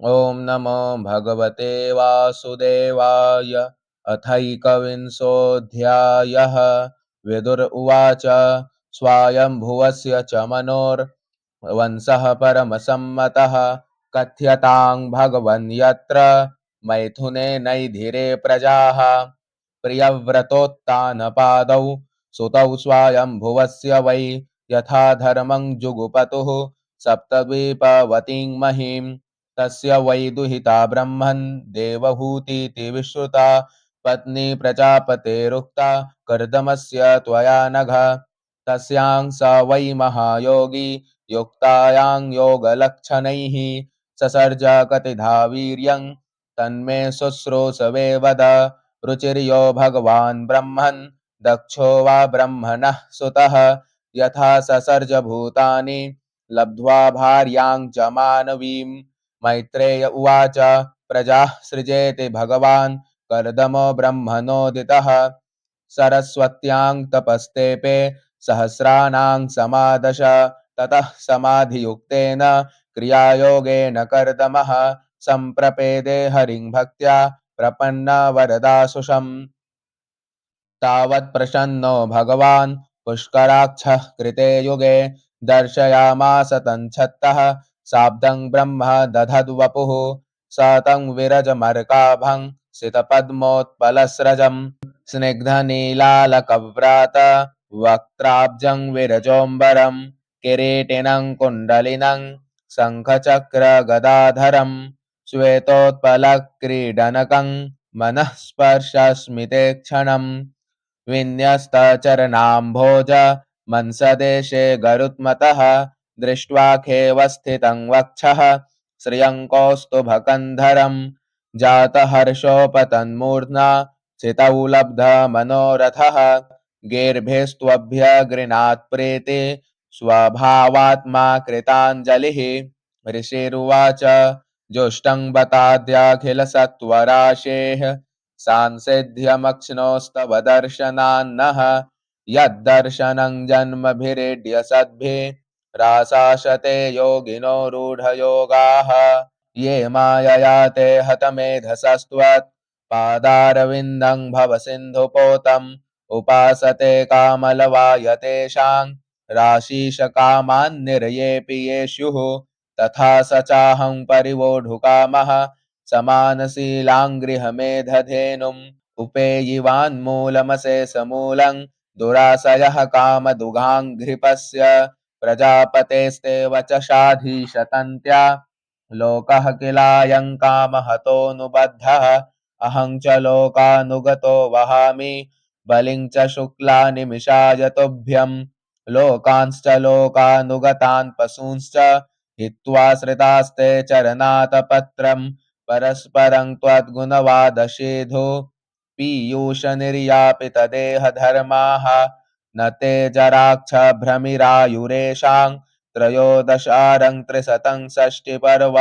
ॐ नमो भगवते वासुदेवाय। अथैकविंशोऽध्यायः। विदुर उवाच स्वायंभुवस्य च मनोर्वंशः परमसम्मतः कथ्यतां भगवन् यत्र मैथुनेनैधिरे प्रजाः प्रियव्रतोत्तानपादौ सुतौ स्वायंभुवस्य वै यथा धर्मं जुगुपतुः सप्तद्वीपवतीं महीं तस्य वै दुहिता ब्रह्मन् देवहूतीति विश्रुता पत्नी प्रजापतेरुक्ता कर्दमस्य त्वया नघ तस्यां स वै महायोगी युक्तायां योगलक्षणैः ससर्ज कतिधा वीर्यं तन्मे शुश्रूषवे वद रुचिर्यो भगवान् ब्रह्मन् दक्षो वा ब्रह्मणः सुतः यथा ससर्ज भूतानि लब्ध्वा भार्यां च मानवीं मैत्रेय उवाच प्रजाः सृजेति भगवान् कर्दमो ब्रह्मणोदितः सरस्वत्यां तपस्तेपे सहस्राणां समादश ततः समाधियुक्तेन क्रियायोगेन कर्दमः सम्प्रपेदे हरिं भक्त्या प्रपन्न वरदासुषम् तावत् प्रसन्नो भगवान् पुष्कराक्षः कृते युगे दर्शयामास तञ्छत्तः शाब्दं ब्रह्म दधद्वपुः स तं विरजमर्काभं सितपद्मोत्पलस्रजम् स्निग्धनीलालकव्रात वक्त्राब्जं विरजोऽम्बरं किरीटिनं कुण्डलिनं शङ्खचक्रगदाधरं श्वेतोत्पलक्रीडनकं मनःस्पर्शस्मिते क्षणम् विन्यस्तचरणाम्भोज मंसदेशे गरुत्मतः दृष्ट्वा खेवस्थितं वक्षः श्रियङ्कोस्तुभकन्धरं जातहर्षोपतन्मूर्ध्ना चितौ लब्धमनोरथः गेर्भेस्त्वभ्यगृणात् प्रीति स्वभावात्मा कृताञ्जलिः ऋषिरुवाच जुष्टं बताद्याखिलसत्त्वराशेः सांसिध्यमक्ष्णोस्तव दर्शनान्नः यद्दर्शनं जन्मभिरीड्य सद्भिः रासाशते योगिनो रूढयोगाः ये मायया ते हतमेधसस्त्वत् पादारविन्दं भवसिन्धुपोतम् उपासते कामलवायतेषां राशीशकामान् निर्येऽपि ये स्युः तथा स चाहं परिवोढुकामः समानशीलाङ्गृहमेधधेनुम् उपेयिवान्मूलमशेषमूलं दुराशयः कामदुघाङ्घ्रिपस्य प्रजापतेस्ते वचसाधीशतन्त्या लोकः किलायं कामहतोऽनुबद्धः अहं च लोकानुगतो वहामि बलिं च शुक्लानिमिषाय तुभ्यं लोकांश्च लोकानुगतान् पशूंश्च हित्वा श्रितास्ते चरणातपत्रम् परस्परं त्वद्गुणवादशेधो पीयूषनिर्यापितदेहधर्माः न ते जराक्षभ्रमिरायुरेषां त्रयोदशारं त्रिशतं षष्टिपर्व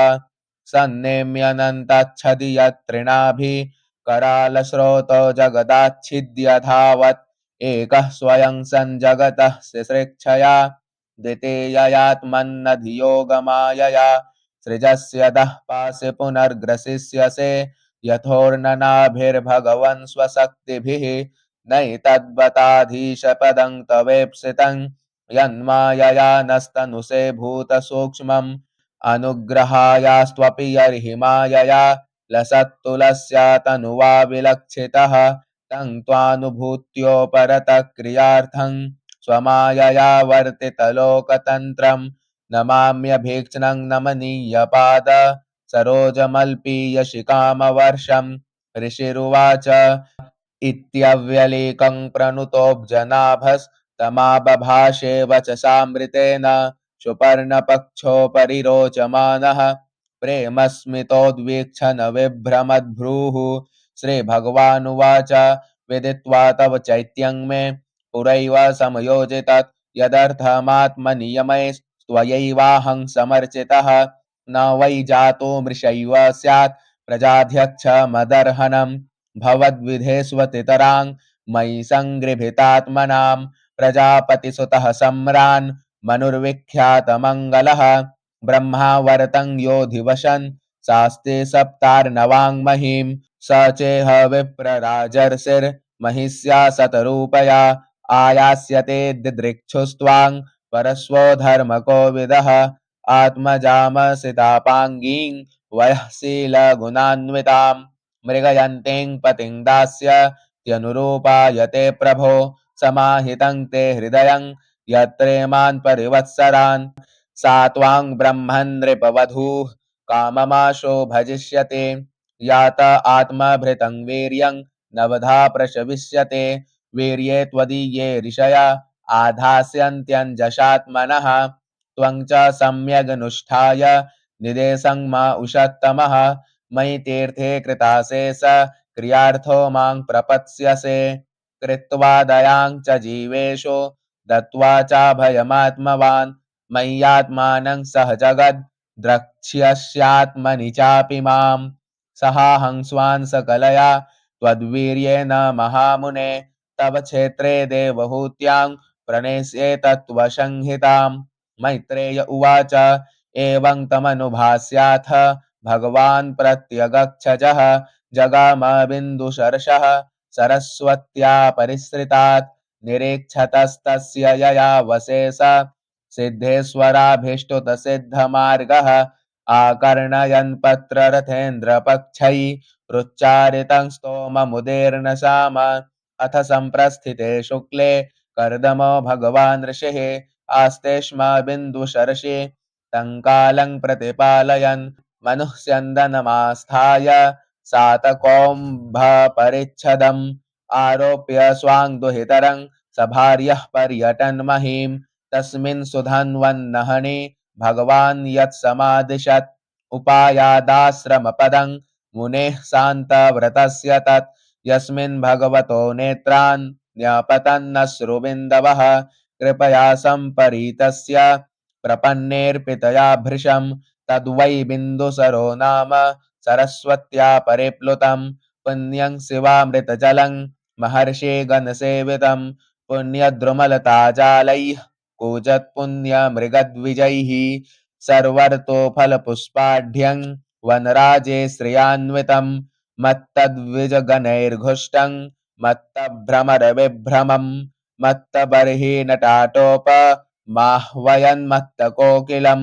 सन्नेम्यनन्तच्छदि यत्तृणाभिः करालस्रोतो जगदाच्छिद्य धावत् एकः स्वयं सन् जगतः सिसृक्षया द्वितीययात्मन्नधियोगमायया सृजस्यदः पासि पुनर्ग्रसिष्यसे यथोर्ननाभिर्भगवन् स्वशक्तिभिः नैतद्बताधीशपदं तवेप्सितं यन्मायया नस्तनुषे भूतसूक्ष्मम् अनुग्रहायास्त्वपि यर्हि मायया लसत्तुलस्य तनुवा विलक्षितः तं त्वानुभूत्योपरतः क्रियार्थं स्वमायया वर्तितलोकतन्त्रं नमाम्यभीक्ष्णं नमनीयपाद सरोजमल्पीयशिखामवर्षम् ऋषिरुवाच इत्यव्यलीकं प्रणुतोऽब्जनाभस्तमाबभाषे वचसामृतेन सुपर्णपक्षोपरि रोचमानः प्रेमस्मितोद्वीक्षण विभ्रमद्भ्रूः श्रीभगवानुवाच विदित्वा तव चैत्यं मे पुरैव समयोजितत् यदर्थमात्मनियमैस्त्वयैवाहं समर्चितः न वै जातो मृषैव स्यात् प्रजाध्यक्षमदर्हणम् भवद्विधेष्वतितरां मयि सङ्गृभीतात्मनां प्रजापतिसुतः सम्रान् मनुर्विख्यातमङ्गलः ब्रह्मावर्तं योधिवशन् शास्ते सप्तार्णवाङ्महीं स चेह विप्रराजर्षिर्महिष्या शतरूपया आयास्यते दिदृक्षुस्त्वां परस्वो धर्मको विदः आत्मजामसितापाङ्गीं वयःशीलगुणान्वितां मृगयन्तीं पतिं दास्यत्यनुरूपायते प्रभो समाहितं ते हृदयं यत्रेमान् परिवत्सरान् सा त्वां ब्रह्मन् नृपवधूः काममाशो भजिष्यते यात आत्मभृतं वीर्यं नवधा प्रशविष्यते वीर्ये त्वदीये ऋषया आधास्यन्त्यञ्जसात्मनः त्वं च सम्यगनुष्ठाय निदेशं मा उषत्तमः मयि तीर्थे कृताशेष क्रियार्थो मां प्रपत्स्यसे कृत्वा दयां च जीवेषु दत्त्वा चाभयमात्मवान् मय्यात्मानं सह जगद् द्रक्ष्यस्यात्मनि चापि मां सहाहं स्वान् सकलया त्वद्वीर्येण महामुने तव क्षेत्रे देवहूत्यां प्रणेष्ये तत्त्वसंहितां मैत्रेय उवाच एवं तमनुभास्याथ भगवान् प्रत्यगच्छजः जगाम बिन्दुशर्षः सरस्वत्या परिसृतात् निरीक्षतस्तस्य यया वशेष सिद्धेश्वराभीष्टुतसिद्धमार्गः आकर्णयन् पत्ररथेन्द्रपक्षैरुच्चारितं स्तोममुदीर्न साम अथ सम्प्रस्थिते शुक्ले कर्दमो भगवान् ऋषिः आस्ते स्म बिन्दुशर्षि तं कालं प्रतिपालयन् मनुष्यन्दनमास्थाय सातकौम्भपरिच्छदम् आरोप्य स्वाङ्दुहितरं सभार्यः पर्यटन् महीं तस्मिन् सुधन्वन्नहनि भगवान् यत्समादिशत् उपायादाश्रमपदं मुनेः शान्तव्रतस्य तत् यस्मिन् भगवतो नेत्रान् न्यपतन्नश्रुबिन्दवः कृपया सम्परीतस्य प्रपन्नेऽर्पितया भृशं तद्वै बिन्दुसरो नाम सरस्वत्या परिप्लुतं पुण्यं शिवामृतजलं महर्षिगणसेवितं पुण्यद्रुमलताजालैः कूजत्पुण्यमृगद्विजैः सर्वर्तोफलपुष्पाढ्यं वनराजे श्रियान्वितं मत्तद्विजगणैर्घुष्टं मत्तभ्रमरविभ्रमं मत्तबर्हिनटाटोप माह्वयन्मत्तकोकिलं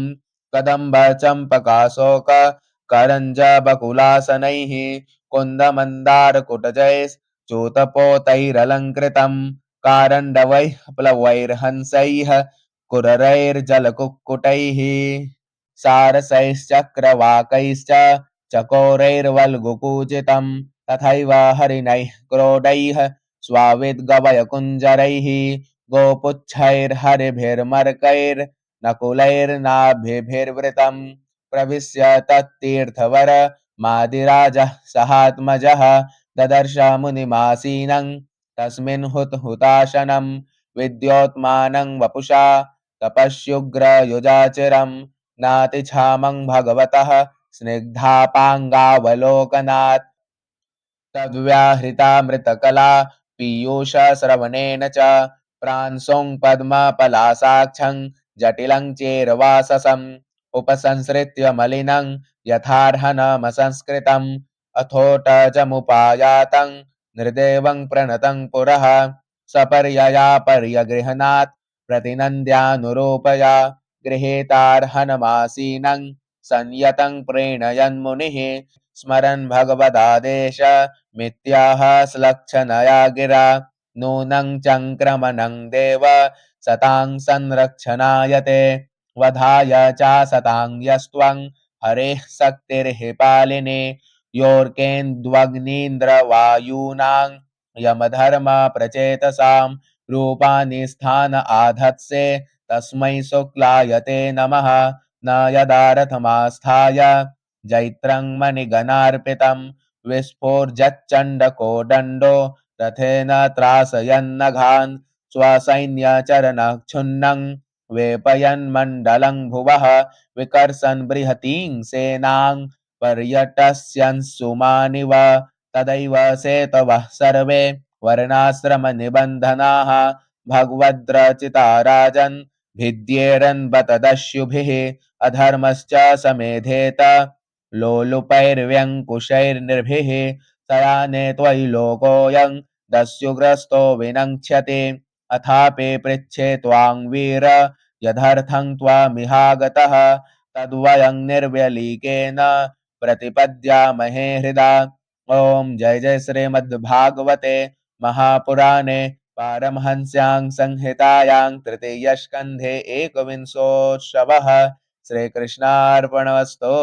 कदम्बचम्पकाशोक करञ्जबकुलासनैः कुन्दमन्दारकुटजैश्चूतपोतैरलङ्कृतं कारण्डवैः प्लवैर्हंसैः कुररैर्जलकुक्कुटैः सारसैश्चक्रवाकैश्च चकोरैर्वल्गुकूजितं तथैव हरिणैः क्रोडैः स्वाविद्गवयकुञ्जरैः गोपुच्छैर्हरिभिर्मर्कैर्नकुलैर्नाभिभिर्वृतं प्रविश्य तत्तीर्थवर मादिराजः सहात्मजः ददर्श मुनिमासीनं तस्मिन् हुताशनं विद्योत्मानं वपुषा तपस्युग्रयुजाचिरं नातिछामं भगवतः स्निग्धापाङ्गावलोकनात् तद्व्याहृतामृतकला पीयूषश्रवणेन च प्रांशुं पद्मपलासाक्षं जटिलं चेरवाससम् उपसंसृत्य मलिनं यथार्हणमसंस्कृतम् अथोटजमुपायातं नृदेवं प्रणतं पुरः सपर्यया पर्यगृह्णात् प्रतिनन्द्यानुरूपया गृहीतार्हणमासीनं संयतं प्रीणयन्मुनिः स्मरन् भगवदादेश मित्याह श्लक्षणया गिरा नूनं चङ्क्रमणं देव सतां संरक्षणाय ते वधाय च सतां यस्त्वं हरेः शक्तिर्हि पालिने योर्केन्द्वग्नीन्द्रवायूनां यमधर्म प्रचेतसां रूपाणि स्थान आधत्से तस्मै शुक्लायते नमः न यदा रथमास्थाय जैत्रं मणिगणार्पितं विस्फोर्जच्चण्डकोदण्डो रथेन त्रासयन्नघान् स्वसैन्यचरणक्षुण्णं वेपयन्मण्डलं भुवः विकर्षन् बृहतीं सेनां पर्यटस्यंसुमानिव तदैव सेतवः सर्वे वर्णाश्रमनिबन्धनाः भगवद्रचिता राजन् भिद्येरन् बत दस्युभिः अधर्मश्च समेधेत लोलुपैर्व्यङ्कुशैर्निर्भिः शयाने त्वयि लोकोऽयं दस्युग्रस्तो विनङ्क्ष्यते अथापि पृच्छे त्वां वीर यदर्थं त्वामिहागतः तद्वयं निर्व्यलीकेन प्रतिपद्यामहे हृदा। ओम जय जय श्रीमद्भागवते महापुराणे पारमहंस्यां संहितायां तृतीयस्कन्धे एकविंशोऽध्यायः। श्रीकृष्णार्पणमस्तु।